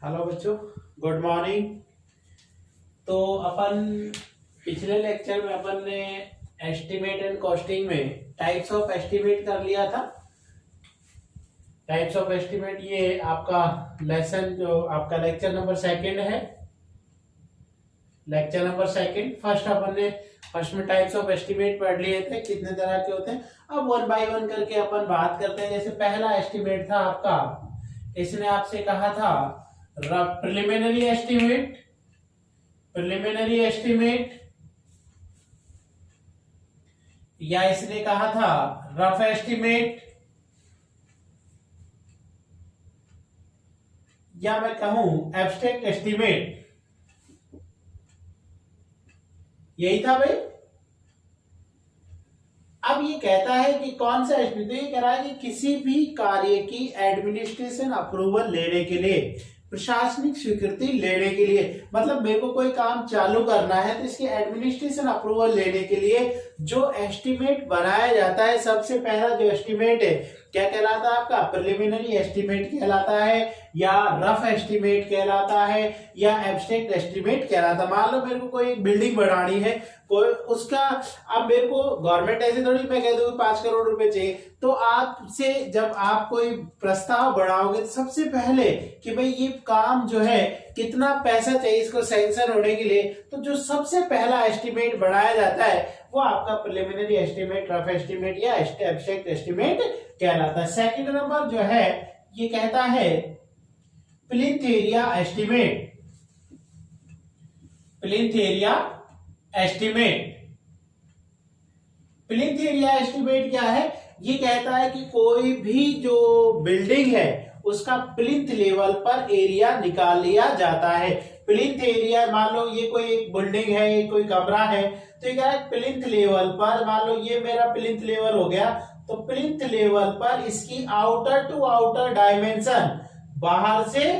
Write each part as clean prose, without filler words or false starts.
Hello बच्चों, good morning. तो अपन पिछले लेक्चर में अपन ने एस्टिमेट एंड कॉस्टिंग में टाइप्स ऑफ एस्टिमेट कर लिया था। टाइप्स ऑफ एस्टिमेट ये आपका लेसन जो आपका लेक्चर नंबर सेकंड है। लेक्चर नंबर सेकंड फर्स्ट में टाइप्स ऑफ एस्टिमेट पढ़ लिए थे, कितने तरह के होते हैं। अब वन बाय वन करके अपन बात करते हैं। जैसे पहला एस्टिमेट था आपका, इसने आपसे कहा था प्रिलिमिनरी एस्टिमेट या इसने कहा था रफ एस्टिमेट, या मैं कहूं एब्स्ट्रैक्ट एस्टिमेट। यही था भाई। अब ये कहता है कि कौन सा एस्टिमेट, तो ये कह रहा है कि किसी भी कार्य की एडमिनिस्ट्रेशन अप्रूवल लेने के लिए, प्रशासनिक स्वीकृति लेने के लिए, मतलब मेरे को कोई काम चालू करना है तो इसके एडमिनिस्ट्रेशन अप्रूवल लेने के लिए जो एस्टिमेट बनाया जाता है, सबसे पहला जो एस्टिमेट है क्या कहलाता है आपका? प्रिलिमिनरी एस्टिमेट कहलाता है, या रफ एस्टिमेट कहलाता है, या एब्स्ट्रैक्ट एस्टिमेट कहलाता है। मान लो मेरे को कोई एक बिल्डिंग बनानी है, कोई उसका, अब मेरे को गवर्नमेंट ऐसे थोड़ी मैं कह दूंगी 5 करोड़ रुपए चाहिए, तो आपसे जब आप कोई प्रस्ताव बढ़ाओगे तो सबसे पहले कि भाई ये काम जो है कितना पैसा चाहिए इसको सैंक्शन होने के लिए, तो जो सबसे पहला एस्टिमेट बनाया जाता है वो आपका प्रिलिमिनरी एस्टिमेट, रफ एस्टिमेट या एब्स्ट्रैक्ट एस्टिमेट कहलाता है। सेकंड नंबर जो है ये कहता है plinth area estimate. Plinth area estimate क्या है? ये कहता है कि कोई भी जो बिल्डिंग है उसका प्लिंथ लेवल पर एरिया निकाल लिया जाता है। प्लिंथ एरिया, मान लो ये कोई एक बिल्डिंग है, ये कोई कमरा है, तो ये क्या है प्लिंथ लेवल पर, मान लो ये मेरा प्लिंथ लेवल हो गया, तो प्लिंथ लेवल पर इसकी आउटर टू आउटर डायमेंशन, बाहर से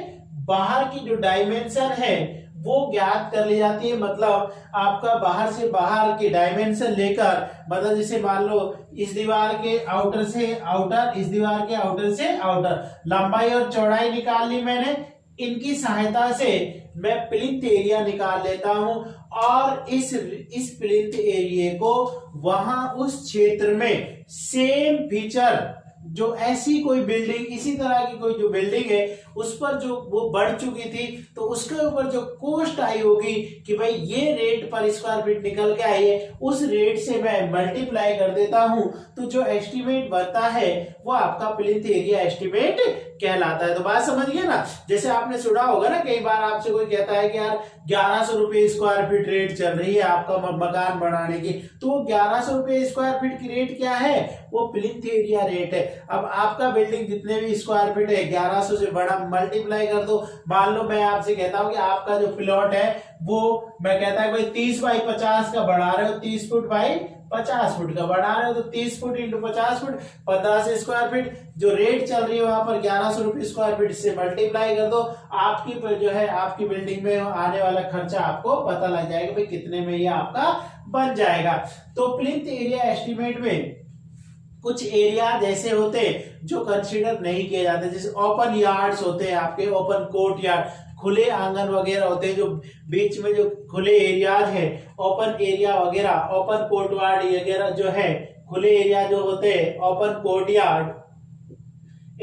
बाहर की जो डायमेंशन है वो ज्ञात कर ली जाती है। मतलब आपका बाहर से बाहर की डायमेंशन लेकर, मतलब जैसे मान लो इस दीवार के आउटर से आउटर, इस दीवार के आउटर से आउटर, लंबाई और चौड़ाई निकाल ली मैंने। इनकी सहायता से मैं प्लिंथ एरिया निकाल लेता हूं, और इस प्लिंथ एरिया को वहां उस क्षेत्र में सेम फीचर, जो ऐसी कोई बिल्डिंग, इसी तरह की कोई जो बिल्डिंग है उस पर जो वो बढ़ चुकी थी, तो उसके ऊपर जो कॉस्ट आई होगी कि भाई ये रेट पर स्क्वायर फीट निकल के आई है, उस रेट से मैं मल्टीप्लाई कर देता हूं, तो जो एस्टिमेट बनता है वो आपका प्लिंथ एरिया एस्टिमेट कहलाता है। तो बात समझ गए ना? जैसे आपने सुना होगा ना, कई बार आपसे कोई कहता है कि यार 1100 रुपए स्क्वायर फीट रेट चल रही है आपका मकान बनाने की, तो वो 1100 रुपए स्क्वायर फीट की रेट क्या है? वो प्लिंथ एरिया रेट है। अब आपका बिल्डिंग जितने भी स्क्वायर फीट है 1100 से बड़ा मल्टीप्लाई कर दो। मान लो मैं आपसे कहता हूं कि आपका जो प्लॉट है वो, मैं कहता है भाई 30 बाई 50 का बढ़ा रहे हो, 30 फुट बाई 50 फुट का बढ़ा रहे हो, तो 30 foot into 50 foot 1500 square feet जो रेट चल रही है वहां पर 1100 रुपए स्क्वायर फीट से मल्टीप्लाई कर दो। आपकी जो है आपकी बिल्डिंग में आने वाला खर्चा आपको पता लग जाएगा भाई कितने में ये आपका बन जाएगा। तो प्लिंथ एरिया एस्टिमेट में कुछ एरिया जैसे होते जो कंसीडर नहीं किए जाते, जैसे ओपन यार्ड्स होते हैं आपके, ओपन कोर्ट यार्ड, खुले आंगन वगैरह होते हैं, जो बीच में जो खुले एरियाज है, ओपन एरिया वगैरह, ओपन कोर्ट यार्ड वगैरह जो है, खुले एरिया जो होते हैं, ओपन कोर्ट यार्ड,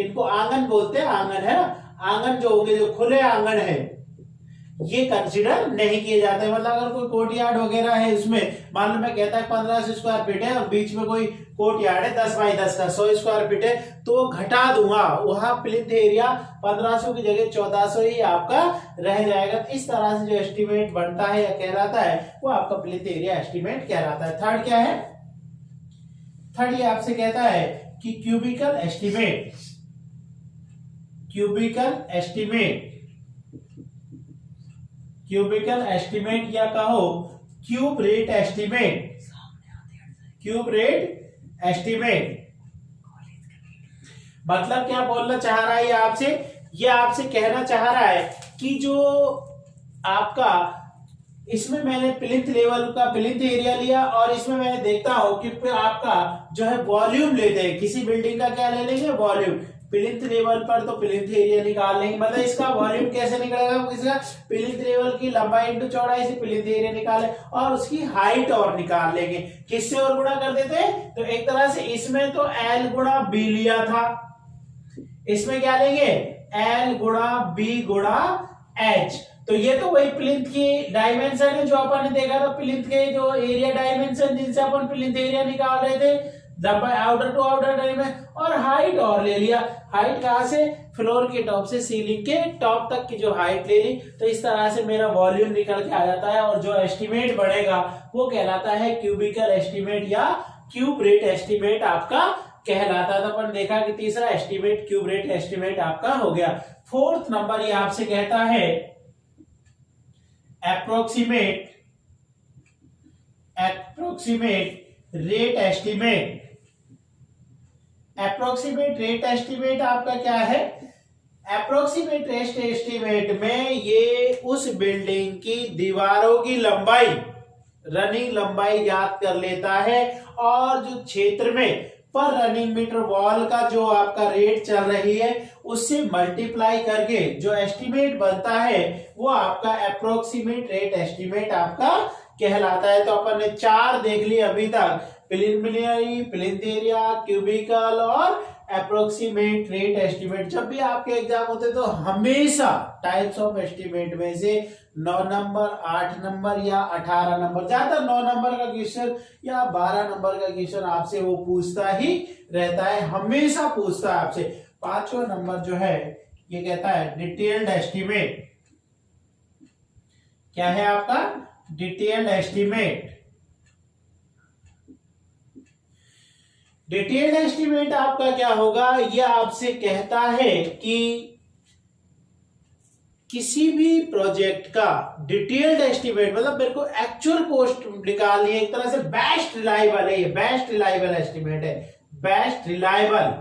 इनको आंगन बोलते हैं। आंगन है ना, आंगन जो होंगे, जो खुले आंगन है, ये कंसीडर नहीं किए जाते। मतलब अगर कोई कोर्ट यार्ड वगैरह है, उसमें मान लो मैं कहता है 1500 स्क्वायर फीट है और बीच में कोई कोर्ट यार्ड है 10 बाई 10 का, 100 स्क्वायर फीट है, तो घटा दूंगा, वहां प्लिंथ एरिया 1500 की जगह 1400 ही आपका रह जाएगा। तो इस तरह से जो एस्टिमेट बनता है या कहलाता है वो आपका प्लिंथ एरिया एस्टिमेट कहलाता है। थर्ड क्या है? थर्ड ये आपसे कहता है कि क्यूबिकल एस्टिमेट। क्यूबिकल एस्टिमेट या कहो क्यूब रेट एस्टिमेट। मतलब क्या बोलना चाह रहा है ये आपसे? ये आपसे कहना चाह रहा है कि जो आपका, इसमें मैंने प्लिंथ लेवल का प्लिंथ एरिया लिया, और इसमें मैंने देखता हूं कि आपका जो है वॉल्यूम लेते हैं, किसी बिल्डिंग का क्या ले लेंगे? वॉल्यूम। प्लिंथ लेवल पर, तो प्लिंथ एरिया निकाल लेंगे। मतलब इसका वॉल्यूम कैसे निकलेगा, इसका प्लिंथ लेवल की लंबाई इंटू चौड़ाई से प्लिंथ एरिया निकाले और उसकी हाइट और निकाल लेंगे। किससे और गुणा कर देते हैं, तो एक तरह से इसमें तो L गुणा B लिया था, इसमें क्या लेंगे L गुणा B गुणा H। तो ये तो वही प्लिंथ की डायमेंशन है जो अपन ने देखा था, प्लिंथ के जो एरिया डायमेंशन जिनसे अपन प्लिंथ एरिया निकाल रहे थे, आउटर टू आउटर डायमेंशन, और हाइट और ले लिया। हाइट कहां से, फ्लोर के टॉप से सीलिंग के टॉप तक की जो हाइट ले ली। तो इस तरह से मेरा वॉल्यूम निकल के आ जाता है और जो एस्टिमेट बढ़ेगा वो कहलाता है क्यूबिकल एस्टिमेट या क्यूब रेट एस्टिमेट आपका कहलाता था। अपन देखा कि तीसरा एस्टिमेट क्यूब रेट एस्टिमेट आपका हो गया। फोर्थ नंबर ये आपसे कहता है approximate rate estimate. Approximate rate estimate आपका क्या है, अप्रोक्सीमेट रेट एस्टिमेट में ये उस बिल्डिंग की दीवारों की लंबाई, रनिंग लंबाई ज्ञात कर लेता है और जो क्षेत्र में पर रनिंग मीटर वॉल का जो आपका रेट चल रही है उससे मल्टीप्लाई करके जो एस्टिमेट बनता है वो आपका अप्रोक्सीमेट रेट एस्टिमेट आपका कहलाता है। तो अपन ने 4 देख लिए अभी तक, प्रिलिमिनरी, प्लिंथ एरिया, क्यूबिकल और अप्रोक्सीमेट रेट एस्टिमेट। जब भी आपके एग्जाम होते तो हमेशा टाइप्स ऑफ एस्टिमेट में से 9 नंबर, 8 नंबर या 18 नंबर, ज्यादा 9 नंबर का क्वेश्चन या 12 नंबर का क्वेश्चन आपसे वो पूछता ही रहता है, हमेशा पूछता है आपसे। 5वां नंबर जो है ये कहता है डिटेल्ड एस्टिमेट। क्या है आपका, डिटेल्ड एस्टिमेट। डिटेल्ड एस्टिमेट आपका क्या होगा, यह आपसे कहता है कि किसी भी प्रोजेक्ट का डिटेल्ड एस्टिमेट, मतलब मेरे को एक्चुअल कॉस्ट निकालनी है, एक तरह से बेस्ट रिलायबल है, ये बेस्ट रिलायबल एस्टिमेट है, बेस्ट रिलायबल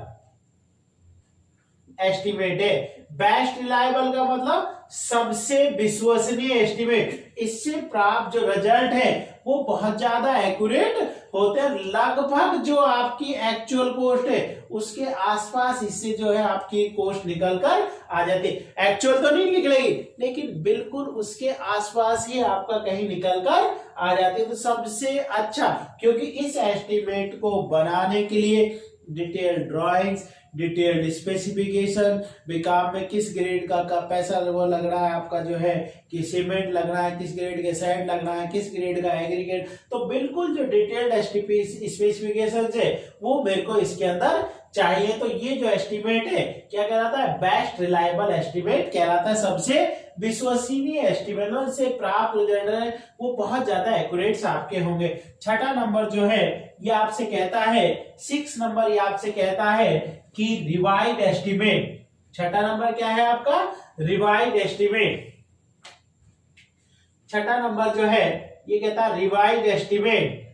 एस्टिमेट है। बेस्ट रिलायबल का मतलब सबसे विश्वसनीय एस्टिमेट, इससे प्राप्त जो रिजल्ट है वो बहुत ज्यादा एक्यूरेट होते हैं, लगभग जो आपकी एक्चुअल कॉस्ट है उसके आसपास इससे जो है आपकी कॉस्ट निकल कर आ जाती है। एक्चुअल तो नहीं निकलेगी लेकिन बिल्कुल उसके आसपास ही आपका कहीं निकल कर आ जाती है। तो सबसे अच्छा, क्योंकि इस एस्टिमेट को बनाने के लिए डिटेल्ड ड्राइंग्स, डिटेल्ड स्पेसिफिकेशन, काम में किस ग्रेड का पैसा वो लग रहा है आपका जो है, कि सीमेंट लग रहा है, किस ग्रेड के सैंड लग रहा है, किस ग्रेड का एग्रीगेट, तो बिल्कुल जो डिटेल्ड स्पेसिफिकेशन है वो मेरे को इसके अंदर चाहिए। तो ये जो एस्टिमेट है क्या कहलाता है, बेस्ट रिलायबल एस्टिमेट कहलाता है, सबसे विश्वसनीय एस्टिमेट, इससे प्राप्त रिजल्ट है वो बहुत ज्यादा एक्यूरेट आपके होंगे। 6वां नंबर जो है ये आपसे कहता है, 6 नंबर ये आपसे कहता है कि रिवाइड एस्टिमेट। 6वां नंबर क्या है आपका, रिवाइड एस्टिमेट। 6वां नंबर जो है ये कहता है रिवाइड एस्टिमेट।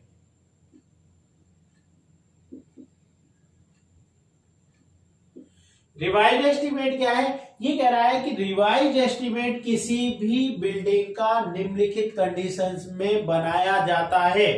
रिवाइज एस्टिमेट क्या है, ये कह रहा है कि रिवाइज एस्टिमेट किसी भी बिल्डिंग का निम्नलिखित कंडीशंस में बनाया जाता है।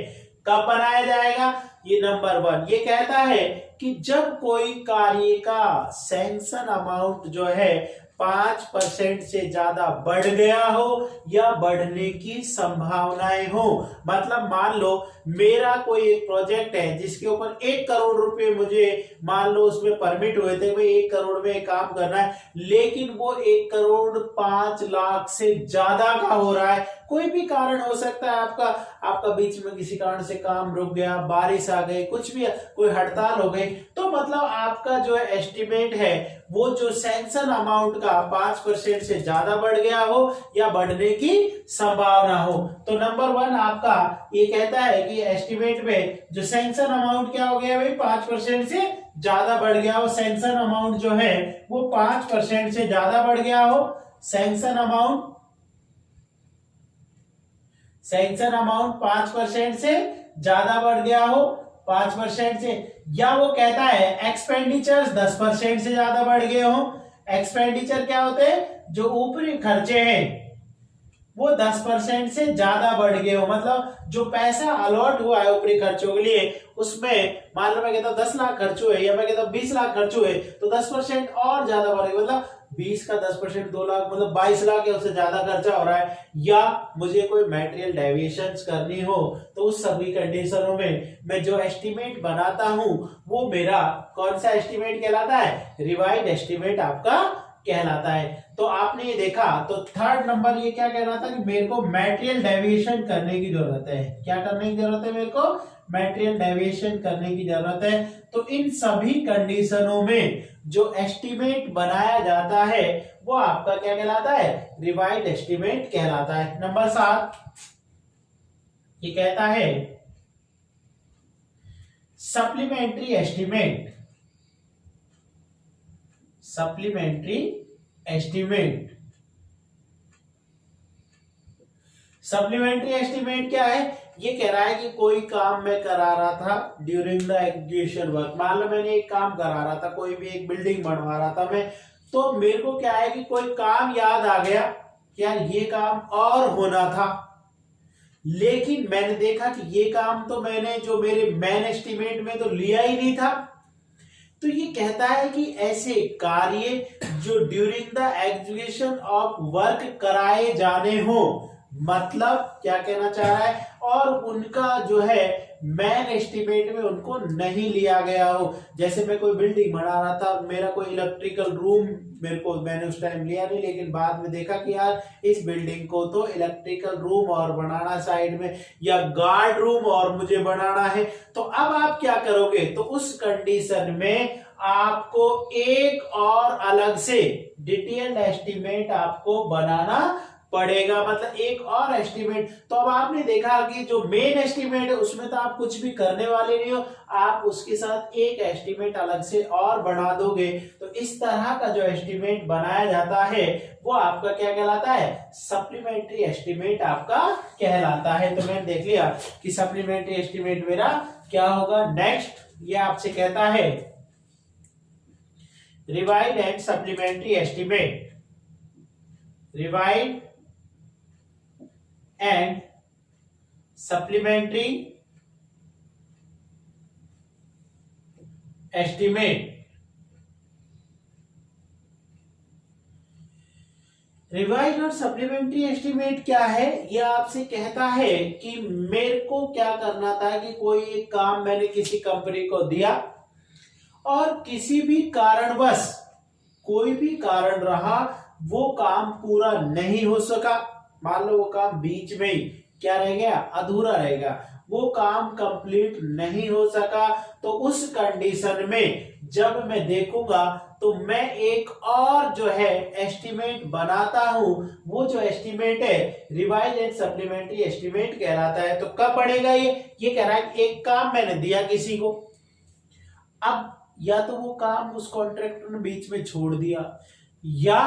कब बनाया जाएगा, ये नंबर 1 ये कहता है कि जब कोई कार्य का सैंक्शन अमाउंट जो है 5% से ज्यादा बढ़ गया हो या बढ़ने की संभावनाएं हो। मतलब मान लो मेरा कोई एक प्रोजेक्ट है जिसके ऊपर 1 करोड़ रुपए मुझे मान लो उसमें परमिट हुए थे, भाई 1 करोड़ में काम करना है, लेकिन वो 1 करोड़ 5 लाख से ज्यादा का हो रहा है। कोई भी कारण हो सकता है, आपका बीच में किसी कारण से काम रुक गया, बारिश आ गई, कुछ भी, कोई हड़ताल हो गई, तो मतलब आपका जो एस्टिमेट है वो जो सैंक्शन अमाउंट का 5% से ज्यादा बढ़ गया हो या बढ़ने की संभावना हो। तो नंबर 1 आपका ये कहता है कि एस्टिमेट में जो सैंक्शन अमाउंट क्या हो गया भाई, 5% से ज्यादा बढ़ गया हो। सैंक्शन अमाउंट जो है वो 5% से ज्यादा बढ़ गया हो। सैंक्शन अमाउंट 5% से ज्यादा बढ़ गया हो, 5% से, या वो कहता है एक्सपेंडिचर्स 10% से ज्यादा बढ़ गए हो। एक्सपेंडिचर क्या होते हैं, जो ऊपरी खर्चे हैं, वो 10% से ज्यादा बढ़ गए हो, मतलब जो पैसा अलॉट हुआ है ऊपरी खर्चों के लिए उसमें मान लो मैं कहता हूँ 10 लाख खर्च हुए या मैं कहता हूँ 20 लाख खर्च हुए तो 10% और ज्यादा बढ़ गए, मतलब 20 का 10% 2 लाख मतलब 22 लाख या उससे ज्यादा खर्चा हो रहा है। या मुझे कोई मटेरियल डेविएशंस करनी हो तो उस सभी कंडीशनों में मैं जो एस्टिमेट बनाता हूं वो मेरा कौन सा एस्टिमेट कहलाता है, रिवाइज्ड एस्टिमेट आपका कहलाता है। तो आपने ये देखा तो थर्ड नंबर ये क्या कह रहा था कि मेरे को मटेरियल डेविएशन करने की जरूरत है। क्या करने की जरूरत है, मेरे को मटेरियल डेविएशन करने की जरूरत है। तो इन सभी कंडीशनों में जो एस्टिमेट बनाया जाता है वो आपका क्या कहलाता है, रिवाइज्ड एस्टिमेट कहलाता है। नंबर 7 ये कहता है supplementary estimate. Supplementary estimate, supplementary estimate क्या है, ये कह रहा है कि कोई काम मैं करा रहा था ड्यूरिंग द एग्जीक्यूशन वर्क, मान लो मैंने एक काम करा रहा था, कोई भी एक बिल्डिंग बनवा रहा था मैं, तो मेरे को क्या है कि कोई काम याद आ गया कि यार ये काम और होना था, लेकिन मैंने देखा कि ये काम तो मैंने जो मेरे मेन एस्टिमेट में तो लिया ही नहीं था। तो ये कहता है कि ऐसे कार्य जो during the execution of work कराए जाने हो, मतलब क्या कहना चाह रहा है, और उनका जो है मैन एस्टिमेट में उनको नहीं लिया गया हो। जैसे मैं कोई बिल्डिंग बना रहा था, मेरा कोई इलेक्ट्रिकल रूम मैंने उस टाइम लिया नहीं, लेकिन बाद में देखा कि यार इस बिल्डिंग को तो इलेक्ट्रिकल रूम और बनाना साइड में, या गार्ड रूम और मुझे बनाना है। तो अब आप क्या करोगे, तो उस कंडीशन में आपको एक और अलग से डिटेल्ड एस्टिमेट आपको बनाना पड़ेगा, मतलब एक और एस्टिमेट। तो अब आपने देखा कि जो मेन एस्टिमेट है उसमें तो आप कुछ भी करने वाले नहीं हो, आप उसके साथ एक एस्टिमेट अलग से और बना दोगे। तो इस तरह का जो एस्टिमेट बनाया जाता है वो आपका क्या कहलाता है, सप्लीमेंट्री एस्टिमेट आपका कहलाता है। तो मैंने देख लिया कि सप्लीमेंट्री एस्टिमेट मेरा क्या होगा। नेक्स्ट ये आपसे कहता है revised and supplementary estimate. Revised and supplementary estimate. Revised और सप्लीमेंट्री एस्टिमेट क्या है, यह आपसे कहता है कि मेरे को क्या करना था कि कोई एक काम मैंने किसी कंपनी को दिया और किसी भी कारणवश, कोई भी कारण रहा, वो काम पूरा नहीं हो सका, मान लो वो काम बीच में ही क्या रह गया, अधूरा रहेगा, वो काम कंप्लीट नहीं हो सका। तो उस कंडीशन में जब मैं देखूंगा तो मैं एक और जो है एस्टिमेट बनाता हूं, वो जो एस्टिमेट है रिवाइज एंड सप्लीमेंट्री एस्टिमेट कहलाता है। तो कब पड़ेगा ये कह रहा है कि एक काम मैंने दिया किसी को, अब या तो वो काम उस कॉन्ट्रैक्टर ने बीच में छोड़ दिया, या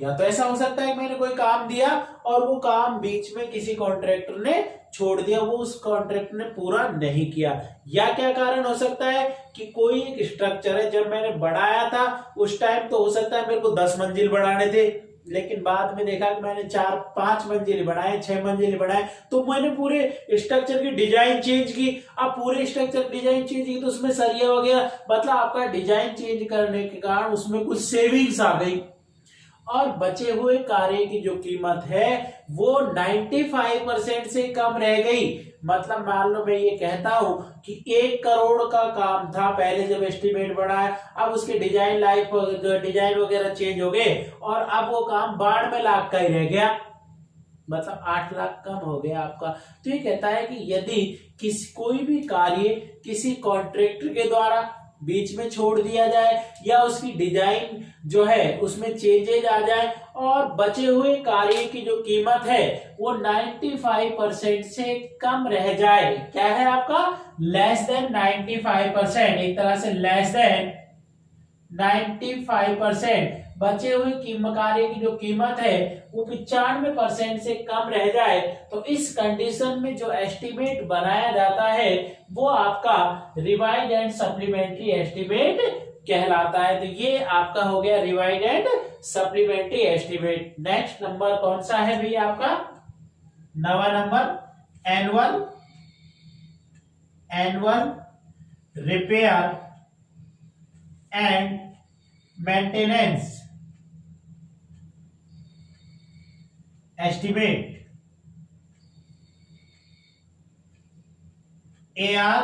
तो ऐसा हो सकता है कि मैंने कोई काम दिया और वो काम बीच में किसी कॉन्ट्रैक्टर ने छोड़ दिया, वो उस कॉन्ट्रैक्टर ने पूरा नहीं किया। या क्या कारण हो सकता है कि कोई एक स्ट्रक्चर है, जब मैंने बढ़ाया था उस टाइम तो हो सकता है मेरे को 10 मंजिल बढ़ाने थे, लेकिन बाद में देखा कि मैंने 4-5 मंजिल बढ़ाए, 6 मंजिल बढ़ाए, तो मैंने पूरे स्ट्रक्चर की डिजाइन चेंज की। अब पूरे स्ट्रक्चर डिजाइन चेंज की तो उसमें सरिया वगैरह, मतलब आपका डिजाइन चेंज करने के कारण उसमें कुछ सेविंग्स आ गई और बचे हुए कार्य की जो कीमत है वो 95% से कम रह गई। मतलब मान लो मैं ये कहता हूं कि 1 करोड़ का काम था पहले जब एस्टिमेट बढ़ाया, अब उसके डिजाइन डिजाइन वगैरह चेंज हो गए और अब वो काम 92 लाख का ही रह गया, मतलब 8 लाख कम हो गया आपका। तो ये कहता है कि यदि कोई भी कार्य किसी कॉन्ट्रैक्टर के द्वारा बीच में छोड़ दिया जाए या उसकी डिजाइन जो है उसमें चेंजेज आ जाए और बचे हुए कार्य की जो कीमत है वो 95% से कम रह जाए, क्या है आपका, लेस देन 95%, एक तरह से लेस देन 95%, बचे हुए कार्य की जो कीमत है वो 95% से कम रह जाए, तो इस कंडीशन में जो एस्टिमेट बनाया जाता है वो आपका रिवाइज एंड सप्लीमेंट्री एस्टिमेट कहलाता है। तो ये आपका हो गया revise and supplementary estimate. Next number कौन सा है भैया आपका, नवा number annual repair and maintenance estimate, AR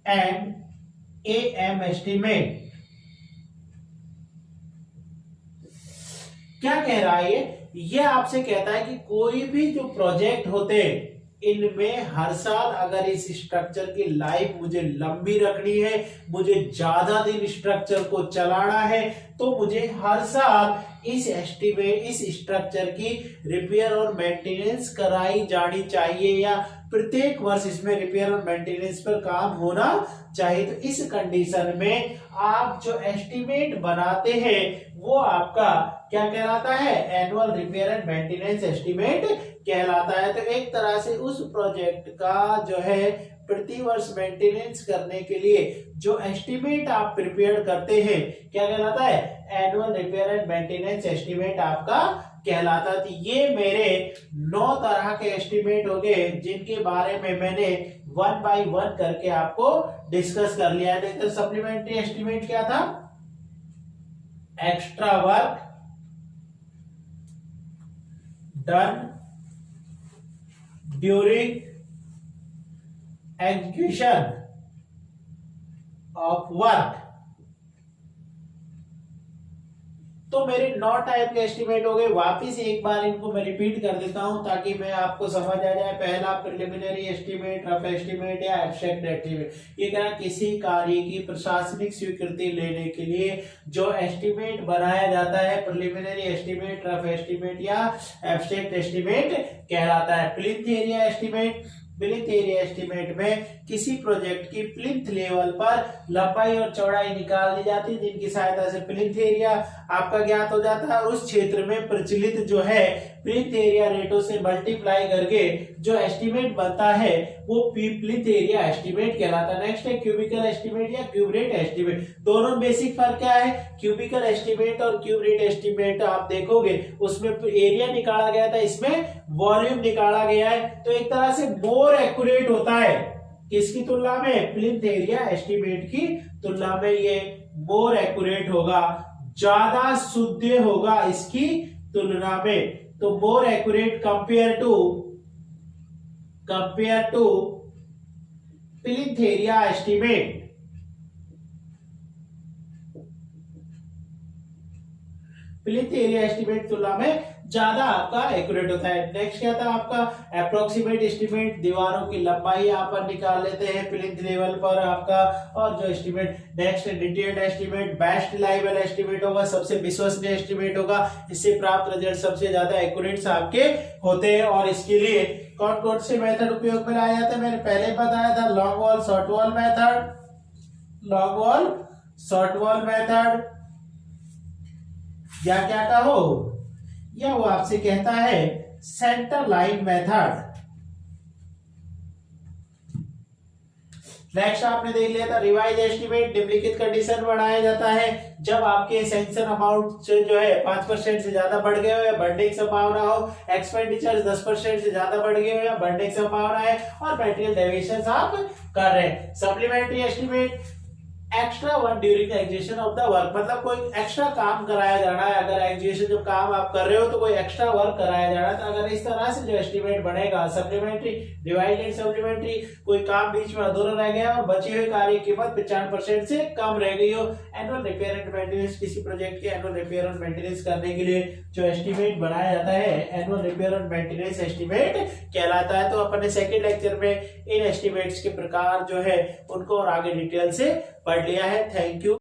and AM estimate. क्या कह रहा है ये आपसे कहता है कि कोई भी जो प्रोजेक्ट होते हैं इनमें हर साल अगर इस स्ट्रक्चर की लाइफ मुझे लंबी रखनी है, मुझे ज्यादा दिन स्ट्रक्चर को चलाना है, तो मुझे हर साल इस स्ट्रक्चर की रिपेयर और मेंटेनेंस कराई जानी चाहिए, या प्रत्येक वर्ष इसमें रिपेयर और मेंटेनेंस पर काम होना चाहिए। तो इस कंडीशन में आप जो एस्टिमेट बनाते हैं वो आपका क्या कहलाता है, annual repair and maintenance estimate कहलाता है। तो एक तरह से उस प्रोजेक्ट का जो है प्रति वर्ष मेंटेनेंस करने के लिए जो एस्टिमेट आप प्रिपेयर करते हैं क्या कहलाता है, annual repair and maintenance estimate आपका कहलाता है। तो ये मेरे 9 तरह के एस्टिमेट हो गए जिनके बारे में मैंने 1 बाय 1 करके आपको डिस्कस कर लिया है। तो सप्लीमेंट्री एस्टिमेट क्या था, extra work done during execution of work. तो मेरे 9 टाइप के एस्टिमेट हो गए। वापिस एक बार इनको मैं रिपीट कर देता हूं ताकि मैं आपको समझ आ जाए। पहला प्रिलिमिनरी एस्टिमेट, रफ एस्टिमेट या एब्स्ट्रैक्ट एस्टिमेट। ये क्या, किसी कार्य की प्रशासनिक स्वीकृति लेने के लिए जो एस्टिमेट बनाया जाता है प्रिलिमिनरी एस्टिमेट, रफ एस्टिमेट या एब्स्ट्रैक्ट एस्टिमेट कहलाता है। Plinth area estimate, plinth area estimate में किसी प्रोजेक्ट की प्लिंथ लेवल पर लंबाई और चौड़ाई निकाल दी जाती है जिनकी सहायता से प्लिंथ एरिया आपका ज्ञात हो जाता है। उस क्षेत्र में प्रचलित जो है प्लिंथ एरिया रेटों से मल्टीप्लाई करके जो एस्टिमेट बनता है वो प्लिंथ एरिया एस्टिमेट कहलाता है। नेक्स्ट है क्यूबिकल एस्टिमेट या क्यूब रेट एस्टिमेट। दोनों बेसिक फर्क क्या है, क्यूबिकल एस्टिमेट और क्यूब रेट एस्टिमेट आप देखोगे उसमें एरिया निकाला गया था, इसमें वॉल्यूम निकाला गया है। तो एक तरह से मोर एक्यूरेट होता है किसकी तुलना में, प्लिंथ एरिया एस्टिमेट की तुलना में ये मोर एक्यूरेट होगा, ज्यादा शुद्ध होगा इसकी तुलना में। तो more accurate compare to plinth area estimate. Plinth area estimate तुलना में ज्यादा आपका एक्यूरेट होता है। नेक्स्ट क्या था आपका अप्रोक्सीमेट एस्टिमेट, दीवारों की लंबाई आप निकाल लेते हैं प्लिंथ लेवल पर आपका। और जो estimate next detailed estimate, best reliable estimate होगा, सबसे विश्वसनीय एस्टिमेट होगा, इससे प्राप्त रिजल्ट सबसे ज्यादा एक्यूरेट आपके होते हैं। और इसके लिए कौन कौन से मेथड उपयोग में लाए जाते हैं मैंने पहले बताया था, long wall short wall method, long wall short wall method, या क्या कहो, या वो आपसे कहता है सेंटर लाइन मेथड। नेक्स्ट आपने देख लिया था रिवाइज एस्टिमेट, निम्नलिखित कंडीशन बढ़ाया जाता है जब आपके सैंक्शन अमाउंट से जो है 5% से ज्यादा बढ़ गए हो या बढ़ने की संभावना हो, एक्सपेंडिचर 10% से ज्यादा बढ़ गए हो या बढ़ने की संभावना है, और मटेरियल डेविएशन आप कर रहे हैं। Supplementary estimate, extra work during execution of the work, मतलब कोई एक्स्ट्रा काम कराया जाना है। अगर एग्जीक्यूशन जब काम आप कर रहे हो तो कोई एक्स्ट्रा वर्क कराया जाना है। तो अगर इस तरह से जो एस्टिमेट बनेगा सप्लीमेंट्री, डिवाइड एंड सप्लीमेंट्री, कोई काम बीच में अधूरा रह गया और बची हुई कार्य कीमत 95% से कम रह गई हो। एनुअल रिपेयर एंड मेंटेनेंस, किसी प्रोजेक्ट के एनुअल रिपेयर और मेंटेनेंस करने के लिए जो एस्टिमेट बनाया जाता है एनुअल रिपेयर और मेंटेनेंस एस्टिमेट कहलाता है। तो अपने सेकेंड लेक्चर में इन एस्टिमेट्स के प्रकार जो है उनको और आगे डिटेल से पढ़ लिया है। Thank you.